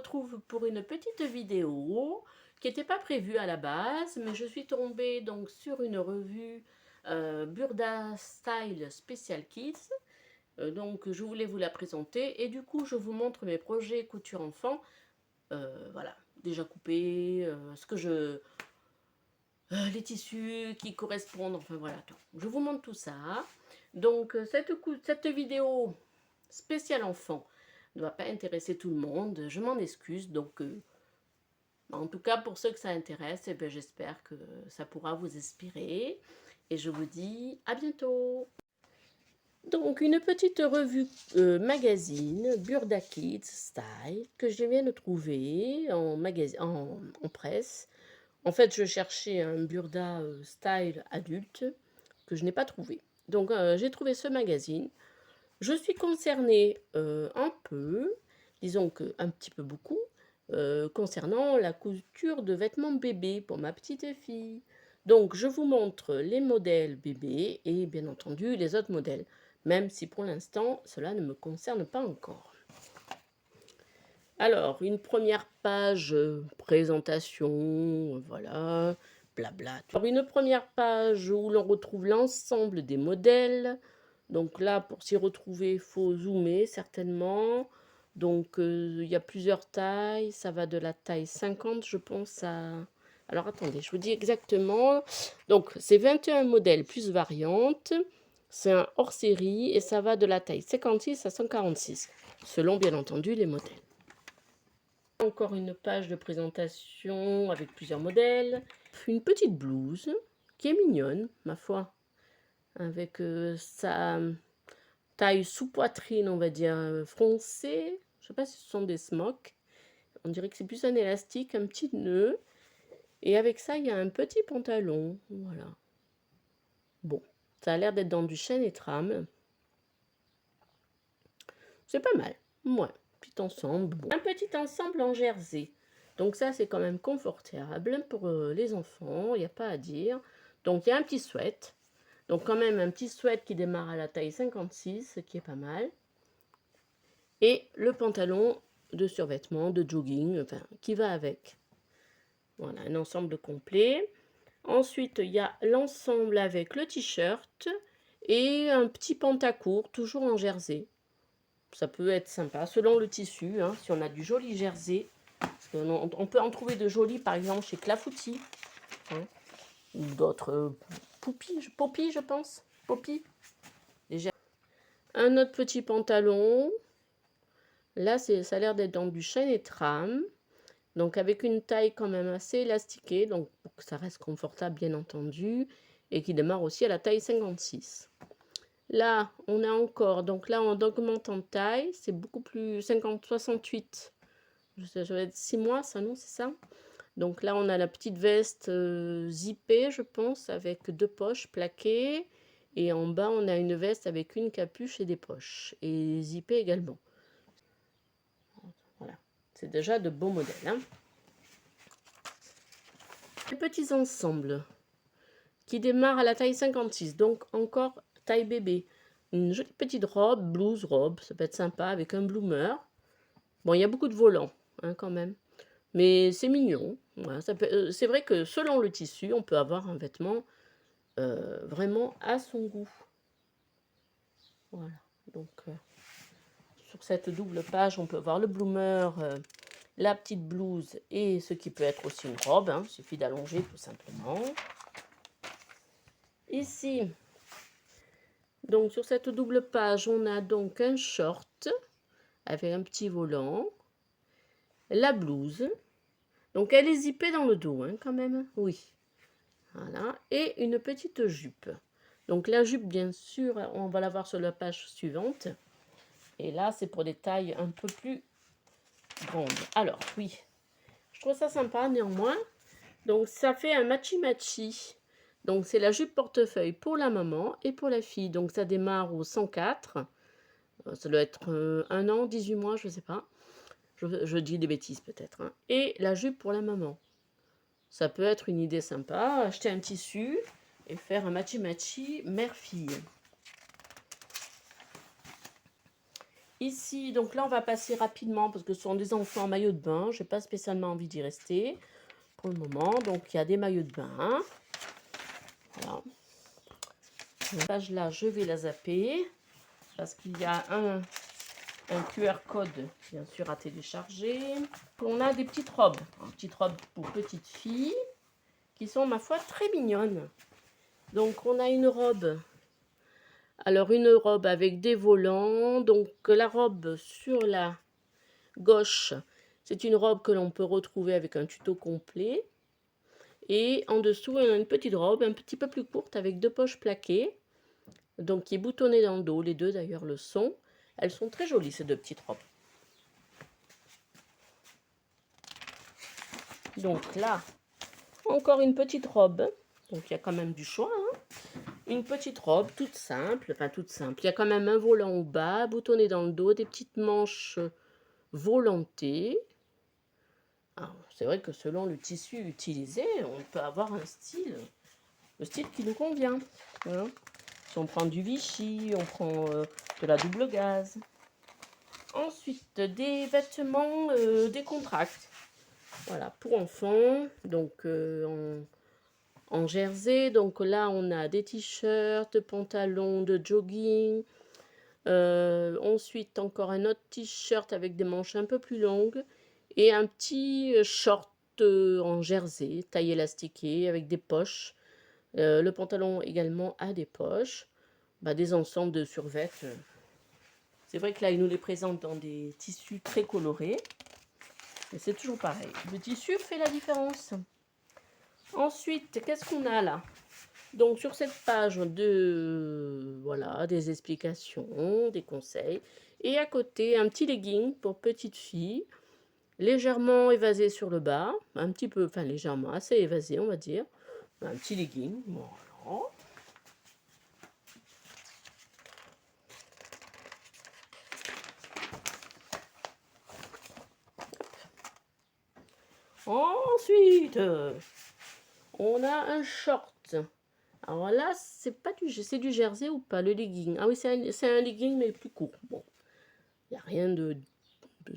retrouve pour une petite vidéo qui n'était pas prévue à la base, mais je suis tombée donc sur une revue Burda Style Special Kids. Donc je voulais vous la présenter et du coup je vous montre mes projets couture enfant. Voilà, déjà coupés, les tissus qui correspondent, enfin voilà tout. Je vous montre tout ça. Donc cette vidéo spéciale enfant ne va pas intéresser tout le monde, je m'en excuse. Donc en tout cas pour ceux que ça intéresse, eh bien, j'espère que ça pourra vous inspirer. Et je vous dis à bientôt. Donc une petite revue magazine Burda Kids Style que je viens de trouver en presse. En fait, je cherchais un Burda Style adulte que je n'ai pas trouvé. Donc j'ai trouvé ce magazine. Je suis concernée un peu, disons que un petit peu beaucoup, concernant la couture de vêtements bébés pour ma petite fille. Donc je vous montre les modèles bébés et bien entendu les autres modèles, même si pour l'instant cela ne me concerne pas encore. Alors, une première page présentation, voilà, blabla. Alors, une première page où l'on retrouve l'ensemble des modèles. Donc là, pour s'y retrouver, il faut zoomer certainement. Donc, il y a plusieurs tailles. Ça va de la taille 50, je pense, à... Alors, attendez, je vous dis exactement. Donc, c'est 21 modèles plus variantes. C'est un hors-série et ça va de la taille 56 à 146, selon, bien entendu, les modèles. Encore une page de présentation avec plusieurs modèles. Une petite blouse qui est mignonne, ma foi, avec sa taille sous-poitrine, on va dire, froncée. Je ne sais pas si ce sont des smocks. On dirait que c'est plus un élastique, un petit nœud. Et avec ça, il y a un petit pantalon. Voilà. Bon, ça a l'air d'être dans du chêne et trame. C'est pas mal. Ouais, petit ensemble. Bon. Un petit ensemble en jersey. Donc ça, c'est quand même confortable pour les enfants, il n'y a pas à dire. Donc il y a un petit sweat. Donc quand même un petit sweat qui démarre à la taille 56, ce qui est pas mal. Et le pantalon de survêtement, de jogging, enfin, qui va avec. Voilà, un ensemble complet. Ensuite, il y a l'ensemble avec le t-shirt et un petit pantacourt, toujours en jersey. Ça peut être sympa, selon le tissu, hein, si on a du joli jersey. On peut en trouver de jolis, par exemple, chez Clafoutis. Hein, ou d'autres Poppy, je pense. Poppy. Un autre petit pantalon. Là, ça a l'air d'être dans du chêne et trame. Donc, avec une taille quand même assez élastiquée. Donc, pour que ça reste confortable, bien entendu. Et qui démarre aussi à la taille 56. Là, on a encore, donc là, on augmente en taille, c'est beaucoup plus 50, 68. Ça va être 6 mois, ça, non, c'est ça? Donc là, on a la petite veste zippée, je pense, avec 2 poches plaquées. Et en bas, on a une veste avec une capuche et des poches. Et zippée également. Voilà, c'est déjà de beaux modèles. Hein. Les petits ensembles qui démarrent à la taille 56, donc encore taille bébé. Une jolie petite robe, blouse, robe, ça peut être sympa avec un bloomer. Bon, il y a beaucoup de volants, hein, quand même. Mais c'est mignon. Voilà, c'est vrai que selon le tissu, on peut avoir un vêtement vraiment à son goût. Voilà. Donc, sur cette double page, on peut voir le bloomer, la petite blouse et ce qui peut être aussi une robe. Hein, il suffit d'allonger tout simplement. Ici, donc sur cette double page, on a donc un short avec un petit volant, la blouse. Donc elle est zippée dans le dos, hein, quand même. Oui. Voilà. Et une petite jupe. Donc la jupe, bien sûr, on va la voir sur la page suivante. Et là, c'est pour des tailles un peu plus grandes. Alors, oui, je trouve ça sympa néanmoins. Donc ça fait un matchy-matchy. Donc c'est la jupe portefeuille pour la maman et pour la fille. Donc ça démarre au 104. Ça doit être 1 an, 18 mois, je ne sais pas. Je dis des bêtises peut-être. Hein. Et la jupe pour la maman. Ça peut être une idée sympa. Acheter un tissu et faire un matchy-matchy mère-fille. Ici, donc là, on va passer rapidement parce que ce sont des enfants en maillot de bain. Je n'ai pas spécialement envie d'y rester pour le moment. Donc, il y a des maillots de bain. Voilà. Cette page-là, je vais la zapper parce qu'il y a un QR code, bien sûr, à télécharger. On a des petites robes. Petites robes pour petites filles qui sont, ma foi, très mignonnes. Donc, on a une robe. Alors, une robe avec des volants. Donc, la robe sur la gauche, c'est une robe que l'on peut retrouver avec un tuto complet. Et en dessous, on a une petite robe un petit peu plus courte avec 2 poches plaquées. Donc, qui est boutonnée dans le dos. Les deux, d'ailleurs, le sont. Elles sont très jolies, ces 2 petites robes. Donc là, encore une petite robe. Donc, il y a quand même du choix, hein. Une petite robe toute simple, enfin toute simple. Il y a quand même un volant au bas, boutonné dans le dos, des petites manches volantées. C'est vrai que selon le tissu utilisé, on peut avoir un style, le style qui nous convient. Hein. Si on prend du Vichy, on prend de la double gaze. Ensuite, des vêtements décontracts. Voilà, pour enfants, donc en jersey. Donc là, on a des t-shirts, pantalons de jogging. Ensuite, encore un autre t-shirt avec des manches un peu plus longues. Et un petit short en jersey, taille élastiquée, avec des poches. Le pantalon également a des poches. Des ensembles de survêtements. C'est vrai que là, ils nous les présentent dans des tissus très colorés. Mais c'est toujours pareil. Le tissu fait la différence. Ensuite, qu'est-ce qu'on a là? Donc, sur cette page, voilà, des explications, des conseils. Et à côté, un petit legging pour petite fille, légèrement évasé sur le bas, un petit peu, enfin légèrement, assez évasé, on va dire. Un petit legging, voilà. Ensuite, on a un short. Alors là, c'est du jersey ou pas, le legging? Ah oui, c'est un legging, mais plus court. Bon, il n'y a rien de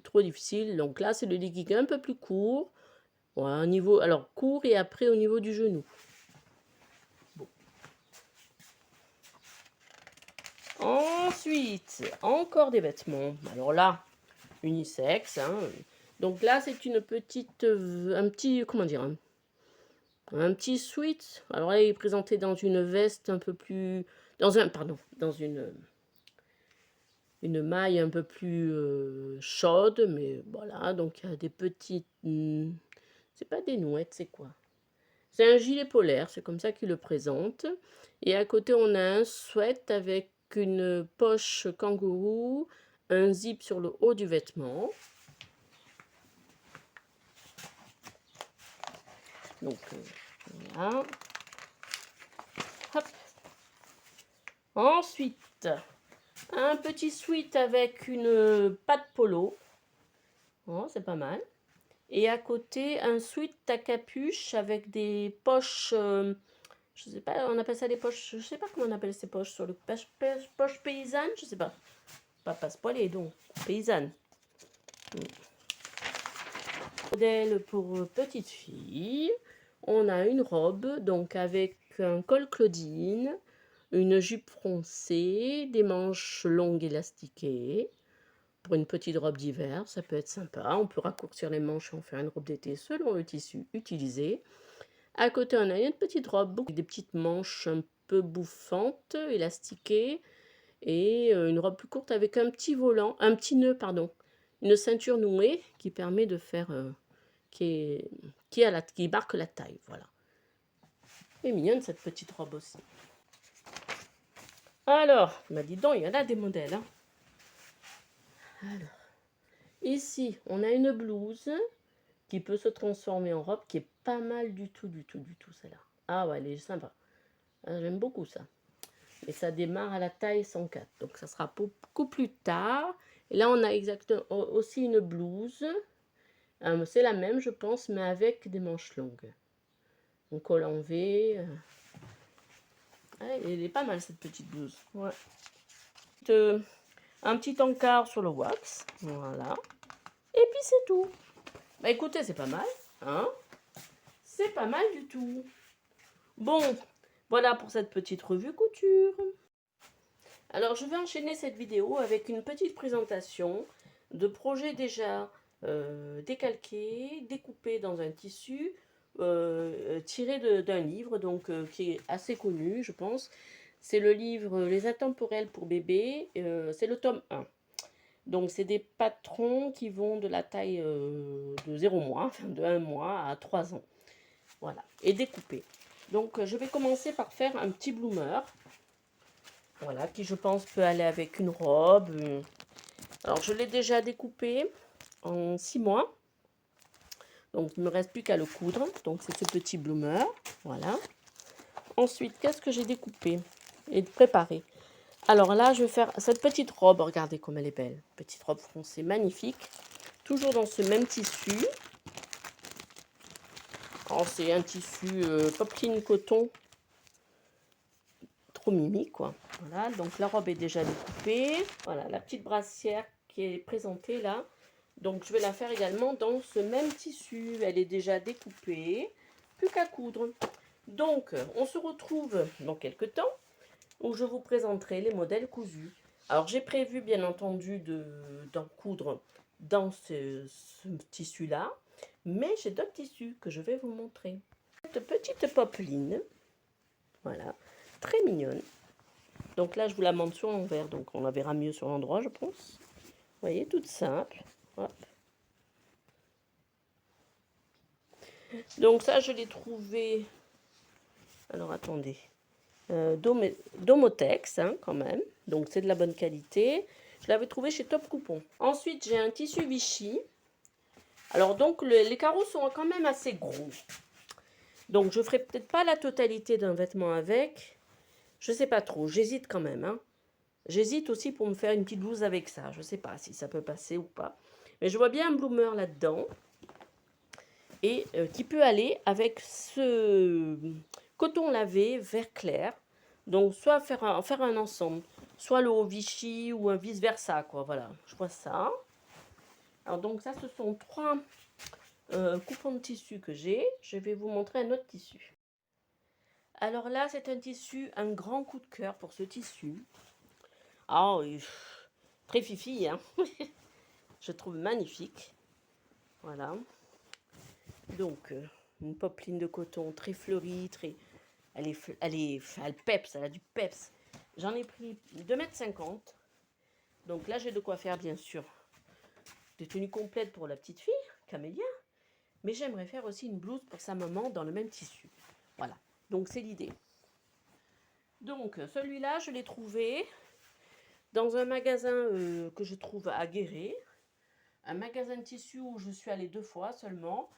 trop difficile. Donc là, c'est le legging un peu plus court. Ouais, au niveau, alors court et après au niveau du genou. Bon. Ensuite, encore des vêtements. Alors là, unisexe. Hein. Donc là, c'est une petite, un petit, comment dire, un petit sweat. Alors là, il est présenté dans une veste un peu plus, dans une maille un peu plus chaude, mais voilà. Donc il y a des petites, c'est pas des nouettes, c'est quoi? C'est un gilet polaire, c'est comme ça qu'il le présente. Et à côté, on a un sweat avec une poche kangourou, un zip sur le haut du vêtement. Donc, voilà. Hop. Ensuite, un petit sweat avec une patte polo. Oh, c'est pas mal. Et à côté, un sweat à capuche avec des poches... je sais pas, on appelle ça des poches, je sais pas comment on appelle ces poches sur le poche paysanne, je sais pas. Pas passe-poilée, donc paysanne. Modèle pour petite fille. On a une robe, donc avec un col Claudine, une jupe froncée, des manches longues élastiquées. Pour une petite robe d'hiver, ça peut être sympa. On peut raccourcir les manches et en faire une robe d'été selon le tissu utilisé. À côté, on a une petite robe avec des petites manches un peu bouffantes, élastiquées, et une robe plus courte avec un petit volant, un petit nœud, pardon, une ceinture nouée qui permet de faire, qui marque la taille, voilà. Et mignonne cette petite robe aussi. Alors, dis donc, il y en a des modèles. Hein. Alors, ici, on a une blouse qui peut se transformer en robe, qui est pas mal du tout, celle-là. Ah ouais, elle est sympa. Ah, j'aime beaucoup ça. Et ça démarre à la taille 104. Donc ça sera beaucoup plus tard. Et là, on a exactement aussi une blouse. C'est la même, je pense, mais avec des manches longues. Un col en V. Elle est pas mal, cette petite blouse. Ouais. un petit encart sur le wax, voilà. Et puis c'est tout. Bah écoutez, c'est pas mal, hein? C'est pas mal du tout. Bon, voilà pour cette petite revue couture. Alors je vais enchaîner cette vidéo avec une petite présentation de projets déjà décalqués, découpés dans un tissu, tiré d'un livre donc, qui est assez connu, je pense. C'est le livre Les Intemporels pour bébé, c'est le tome 1. Donc c'est des patrons qui vont de la taille de 0 mois, enfin de 1 mois à 3 ans. Voilà, et découpés. Donc je vais commencer par faire un petit bloomer. Voilà, qui je pense peut aller avec une robe. Alors je l'ai déjà découpé en 6 mois. Donc il ne me reste plus qu'à le coudre. Donc c'est ce petit bloomer. Voilà. Ensuite, qu'est-ce que j'ai découpé et préparé? Alors là, je vais faire cette petite robe. Regardez comme elle est belle. Petite robe foncée, magnifique. Toujours dans ce même tissu. Alors c'est un tissu popeline coton. Trop mimi quoi. Voilà, donc la robe est déjà découpée. Voilà, la petite brassière qui est présentée là. Donc je vais la faire également dans ce même tissu. Elle est déjà découpée. Plus qu'à coudre. Donc on se retrouve dans quelques temps où je vous présenterai les modèles cousus. Alors j'ai prévu bien entendu d'en coudre dans ce tissu là. Mais j'ai d'autres tissus que je vais vous montrer. Cette petite popeline. Voilà. Très mignonne. Donc là, je vous la montre sur l'envers, donc on la verra mieux sur l'endroit, je pense. Vous voyez, toute simple. Hop. Donc ça, je l'ai trouvé... Alors, attendez. Domotex, hein, quand même. Donc, c'est de la bonne qualité. Je l'avais trouvé chez Top Coupon. Ensuite, j'ai un tissu Vichy. Alors, donc, les carreaux sont quand même assez gros. Donc, je ne ferai peut-être pas la totalité d'un vêtement avec. Je ne sais pas trop. J'hésite quand même, hein. J'hésite aussi pour me faire une petite blouse avec ça. Je ne sais pas si ça peut passer ou pas. Mais je vois bien un bloomer là-dedans. Et qui peut aller avec ce coton lavé vert clair. Donc, soit faire un ensemble. Soit le haut Vichy ou un vice-versa, quoi. Voilà, je vois ça. Alors, donc ça, ce sont 3 coupons de tissu que j'ai. Je vais vous montrer un autre tissu. Alors là, c'est un tissu, un grand coup de cœur pour ce tissu. Ah oui, très fifi, hein. Je trouve magnifique. Voilà. Donc, une popeline de coton très fleurie, très... elle peps, elle a du peps. J'en ai pris 2,50 m. Donc là, j'ai de quoi faire, bien sûr, des tenues complètes pour la petite fille, Camélia. Mais j'aimerais faire aussi une blouse pour sa maman dans le même tissu. Voilà, donc c'est l'idée. Donc, celui-là, je l'ai trouvé dans un magasin que je trouve à Guéret. Un magasin de tissus où je suis allée 2 fois seulement,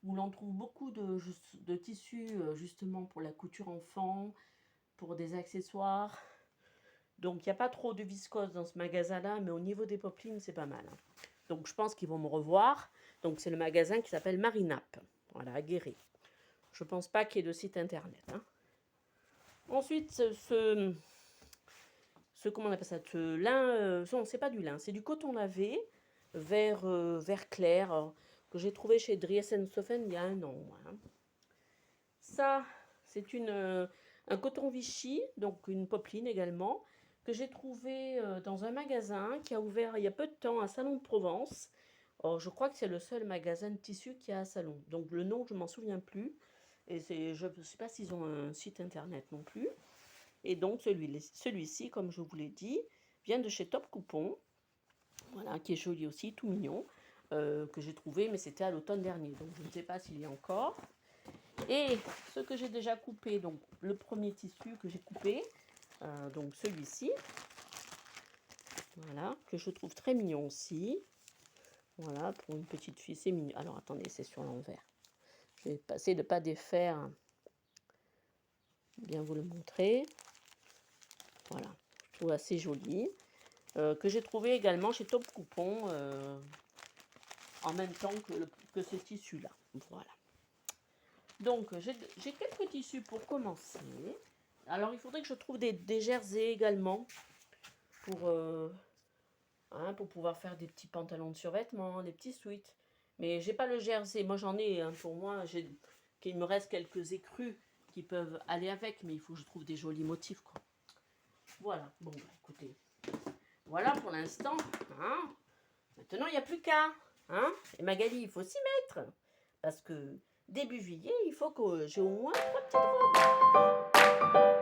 où l'on trouve beaucoup de tissus justement pour la couture enfant, pour des accessoires. Donc il n'y a pas trop de viscose dans ce magasin-là, mais au niveau des popelines, c'est pas mal. Donc je pense qu'ils vont me revoir. Donc c'est le magasin qui s'appelle Marinap, voilà, à Guéret. Je pense pas qu'il y ait de site internet, hein. Ensuite, comment on appelle ça, ce lin, non, c'est pas du lin, c'est du coton lavé, vert clair, que j'ai trouvé chez Dries & Soffen il y a 1 an. Hein. Ça, c'est un coton Vichy, donc une popeline également, que j'ai trouvé dans un magasin qui a ouvert il y a peu de temps à Salon de Provence. Oh, je crois que c'est le seul magasin de tissu qui a à Salon. Donc le nom, je ne m'en souviens plus. Et je ne sais pas s'ils ont un site internet non plus. Et donc celui-ci, comme je vous l'ai dit, vient de chez Top Coupon. Voilà, qui est joli aussi, tout mignon. Que j'ai trouvé, mais c'était à l'automne dernier. Donc je ne sais pas s'il y a encore. Et ce que j'ai déjà coupé, donc le premier tissu que j'ai coupé, donc celui-ci. Voilà, que je trouve très mignon aussi. Voilà, pour une petite fille, c'est mignon. Alors attendez, c'est sur l'envers. Je vais essayer de ne pas défaire. Bien vous le montrer. Voilà, je trouve assez joli. Que j'ai trouvé également chez Top Coupon en même temps que ce tissu-là. Voilà. Donc, j'ai quelques tissus pour commencer. Alors, il faudrait que je trouve des jerseys également pour hein, pour pouvoir faire des petits pantalons de survêtement, des petits sweats. Mais j'ai pas le jersey, moi j'en ai, hein, pour moi, qu'il me reste quelques écrus qui peuvent aller avec, mais il faut que je trouve des jolis motifs, quoi. Voilà, bon, bah, écoutez, voilà pour l'instant, hein. Maintenant, il n'y a plus qu'à, hein. Et Magali, il faut s'y mettre, parce que début juillet, il faut que j'ai au moins 3 petites robes.